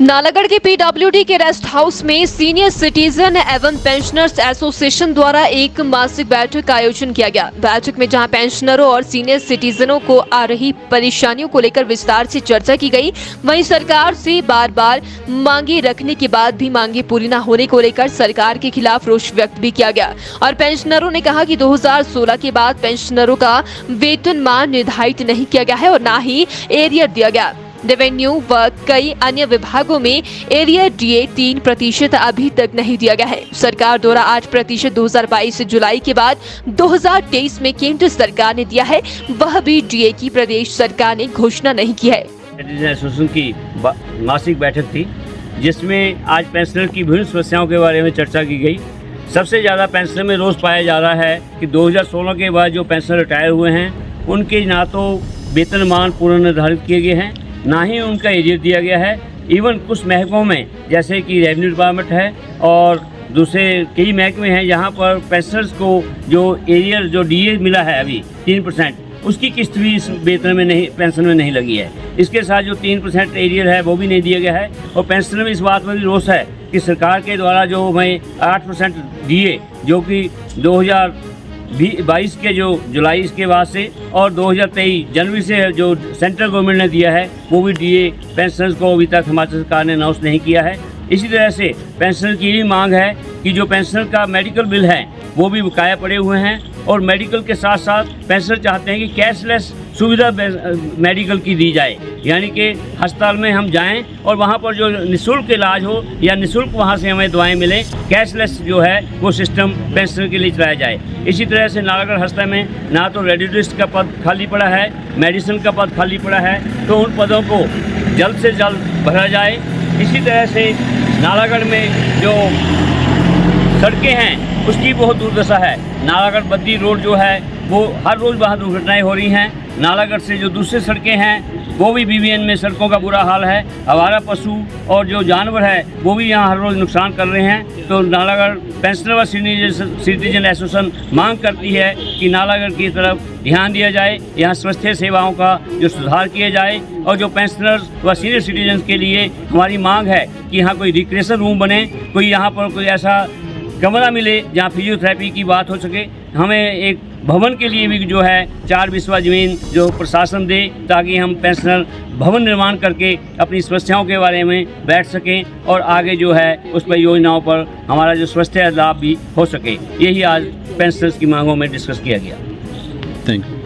नालागढ़ के पीडब्ल्यूडी के rest house में सीनियर सिटीजन एवं पेंशनर्स एसोसिएशन द्वारा एक मासिक बैठक का आयोजन किया गया। बैठक में जहां पेंशनरों और सीनियर सिटीजनों को आ रही परेशानियों को लेकर विस्तार से चर्चा की गई, वहीं सरकार से बार बार मांगे रखने के बाद भी मांगे पूरी न होने को लेकर सरकार के खिलाफ रोष व्यक्त भी किया गया। और पेंशनरों ने कहा कि 2016 के बाद पेंशनरों का वेतनमान निर्धारित नहीं किया गया है और न ही एरियर दिया गया। रेवेन्यू व कई अन्य विभागों में एरियर डीए 3% अभी तक नहीं दिया गया है। सरकार द्वारा 8% 2022 जुलाई के बाद 2023 में केंद्र सरकार ने दिया है, वह भी डीए की प्रदेश सरकार ने घोषणा नहीं की है। एसोसिएशन की मासिक बैठक थी जिसमें आज पेंशनर की विभिन्न समस्याओं के बारे में चर्चा की गई। सबसे ज़्यादा पेंशनर में रोष पाया जा रहा है कि 2016 के बाद जो पेंशनर रिटायर हुए हैं उनके ना तो वेतनमान पूर्ण निर्धारित किए गए हैं, ना ही उनका एरियर दिया गया है। इवन कुछ महकमों में जैसे कि रेवेन्यू डिपार्टमेंट है और दूसरे कई महकमे हैं जहां पर पेंशनर्स को जो एरियर जो डीए मिला है अभी 3%, उसकी किस्त भी इस वेतन में नहीं, पेंशन में नहीं लगी है। इसके साथ जो 3% एरियर है वो भी नहीं दिया गया है। और पेंशनर में इस बात पर भी रोष है कि सरकार के द्वारा जो हमें 8% डीए जो कि 2022 के जो जुलाई के बाद से और 2023 जनवरी से जो सेंट्रल गवर्नमेंट ने दिया है वो भी डीए पेंशनर्स को अभी तक हमारी सरकार ने अनाउंस नहीं किया है। इसी तरह से पेंशनर की भी मांग है कि जो पेंशनर का मेडिकल बिल है वो भी बकाया पड़े हुए हैं और मेडिकल के साथ साथ पेंशनर चाहते हैं कि कैशलेस सुविधा मेडिकल की दी जाए, यानी कि अस्पताल में हम जाएं और वहां पर जो निःशुल्क इलाज हो या निःशुल्क वहां से हमें दवाएं मिलें, कैशलेस जो है वो सिस्टम पेंशनर के लिए चलाया जाए। इसी तरह से नालागढ़ अस्पताल में ना तो रेडियोलॉजिस्ट का पद खाली पड़ा है, मेडिसिन का पद खाली पड़ा है, तो उन पदों को जल्द से जल्द भरा जाए। इसी तरह से नालागढ़ में जो सड़कें हैं उसकी बहुत दुर्दशा है। नालागढ़ बद्दी रोड जो है वो हर रोज़ वहाँ दुर्घटनाएं हो रही हैं। नालागढ़ से जो दूसरी सड़कें हैं वो भी बीबीएन में सड़कों का बुरा हाल है। आवारा पशु और जो जानवर है वो भी यहाँ हर रोज़ नुकसान कर रहे हैं। तो नालागढ़ पेंशनर व सिटीजन एसोसिएशन मांग करती है कि नालागढ़ की तरफ ध्यान दिया जाए, यहाँ स्वास्थ्य सेवाओं का जो सुधार किया जाए और जो पेंशनर्स व सीनियर सिटीजन के लिए हमारी मांग है कि यहाँ कोई रिक्रिएशन रूम बने, कोई यहाँ पर कोई ऐसा कमरा मिले जहाँ फिजियोथेरेपी की बात हो सके। हमें एक भवन के लिए भी जो है 4 बिस्वा ज़मीन जो प्रशासन दे ताकि हम पेंशनर भवन निर्माण करके अपनी समस्याओं के बारे में बैठ सकें और आगे जो है उस पर योजनाओं पर हमारा जो स्वास्थ्य लाभ भी हो सके। यही आज पेंशनर्स की मांगों में डिस्कस किया गया। Thank you.